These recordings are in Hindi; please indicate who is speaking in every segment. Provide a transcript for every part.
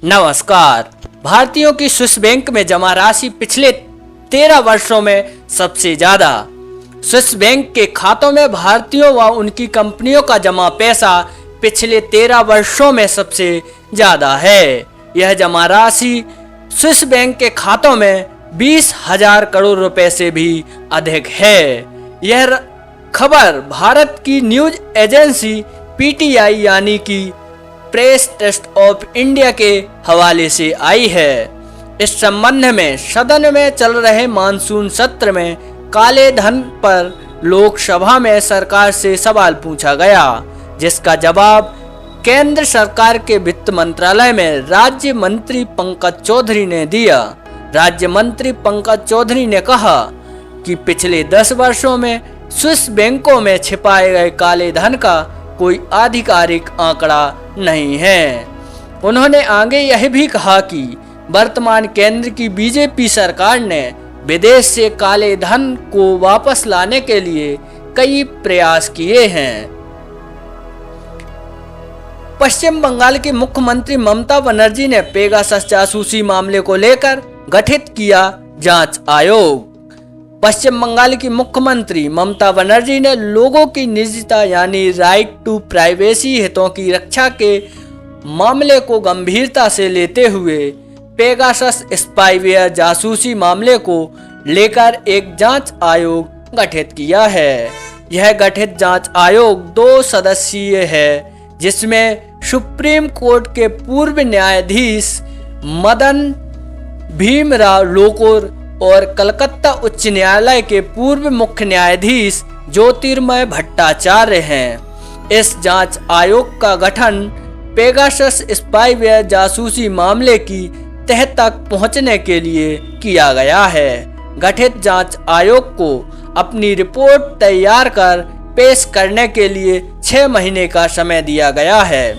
Speaker 1: नमस्कार। भारतीयों की स्विस बैंक में जमा राशि पिछले 13 वर्षों में सबसे ज्यादा। स्विस बैंक के खातों में भारतीयों व उनकी कंपनियों का जमा पैसा पिछले 13 वर्षों में सबसे ज्यादा है। यह जमा राशि स्विस बैंक के खातों में 20,000 करोड़ रुपए से भी अधिक है। यह खबर भारत की न्यूज एजेंसी पीटीआई यानी कि प्रेस ट्रस्ट ऑफ इंडिया के हवाले से आई है। इस संबंध में सदन में चल रहे मानसून सत्र में काले धन पर लोकसभा में सरकार से सवाल पूछा गया, जिसका जवाब केंद्र सरकार के वित्त मंत्रालय में राज्य मंत्री पंकज चौधरी ने दिया। राज्य मंत्री पंकज चौधरी ने कहा कि पिछले 10 वर्षों में स्विस बैंकों में छिपाए गए काले धन का कोई आधिकारिक आंकड़ा नहीं है। उन्होंने आगे यह भी कहा कि वर्तमान केंद्र की बीजेपी सरकार ने विदेश से काले धन को वापस लाने के लिए कई प्रयास किए हैं। पश्चिम बंगाल की मुख्यमंत्री ममता बनर्जी ने पेगासस जासूसी मामले को लेकर गठित किया जांच आयोग। पश्चिम बंगाल की मुख्यमंत्री ममता बनर्जी ने लोगों की निजता यानी राइट टू प्राइवेसी हितों की रक्षा के मामले को गंभीरता से लेते हुए पेगासस स्पाईवेयर जासूसी मामले को लेकर एक जांच आयोग गठित किया है। यह गठित जांच आयोग 2 सदस्यीय है, जिसमें सुप्रीम कोर्ट के पूर्व न्यायाधीश मदन भीमराव लोकुर और कलकत्ता उच्च न्यायालय के पूर्व मुख्य न्यायाधीश ज्योतिर्मय भट्टाचार्य हैं। इस जांच आयोग का गठन पेगासस स्पाईवेयर जासूसी मामले की तह तक पहुंचने के लिए किया गया है। गठित जांच आयोग को अपनी रिपोर्ट तैयार कर पेश करने के लिए 6 महीने का समय दिया गया है।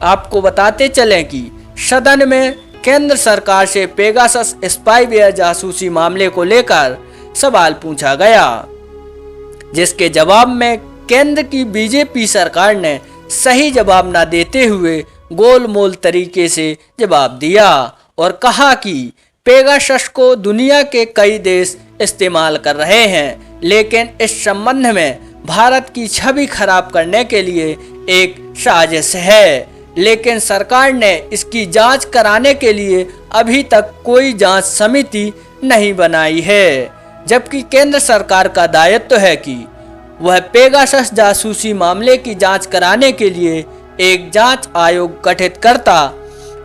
Speaker 1: आपको बताते चलें कि सदन में केंद्र सरकार से पेगासस स्पाईवेयर जासूसी मामले को लेकर सवाल पूछा गया, जिसके जवाब में केंद्र की बीजेपी सरकार ने सही जवाब न देते हुए गोलमोल तरीके से जवाब दिया और कहा कि पेगासस को दुनिया के कई देश इस्तेमाल कर रहे हैं, लेकिन इस संबंध में भारत की छवि खराब करने के लिए एक साजिश है। लेकिन सरकार ने इसकी जांच कराने के लिए अभी तक कोई जांच समिति नहीं बनाई है, जबकि केंद्र सरकार का दायित्व है कि वह पेगासस जासूसी मामले की जांच कराने के लिए एक जांच आयोग गठित करता,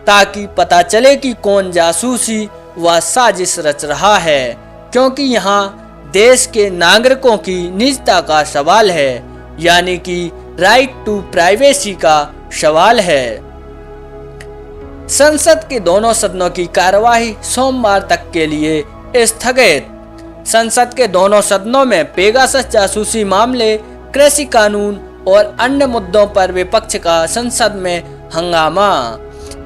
Speaker 1: ताकि पता चले कि कौन जासूसी व साजिश रच रहा है, क्योंकि यहाँ देश के नागरिकों की निजता का सवाल है, यानी कि राइट टू प्राइवेसी का सवाल है। संसद के दोनों सदनों की कार्यवाही सोमवार तक के लिए स्थगित। संसद के दोनों सदनों में पेगासस जासूसी मामले, कृषि कानून और अन्य मुद्दों पर विपक्ष का संसद में हंगामा।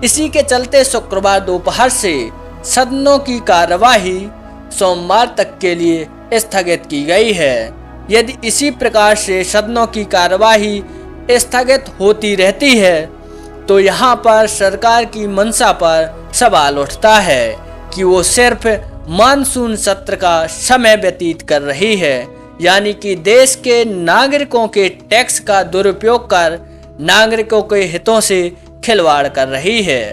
Speaker 1: इसी के चलते शुक्रवार दोपहर से सदनों की कार्यवाही सोमवार तक के लिए स्थगित की गई है। यदि इसी प्रकार से सदनों की कार्यवाही स्थगित होती रहती है तो यहाँ पर सरकार की मंशा पर सवाल उठता है कि वो सिर्फ मानसून सत्र का समय व्यतीत कर रही है, यानी कि देश के नागरिकों के टैक्स का दुरुपयोग कर नागरिकों के हितों से खिलवाड़ कर रही है।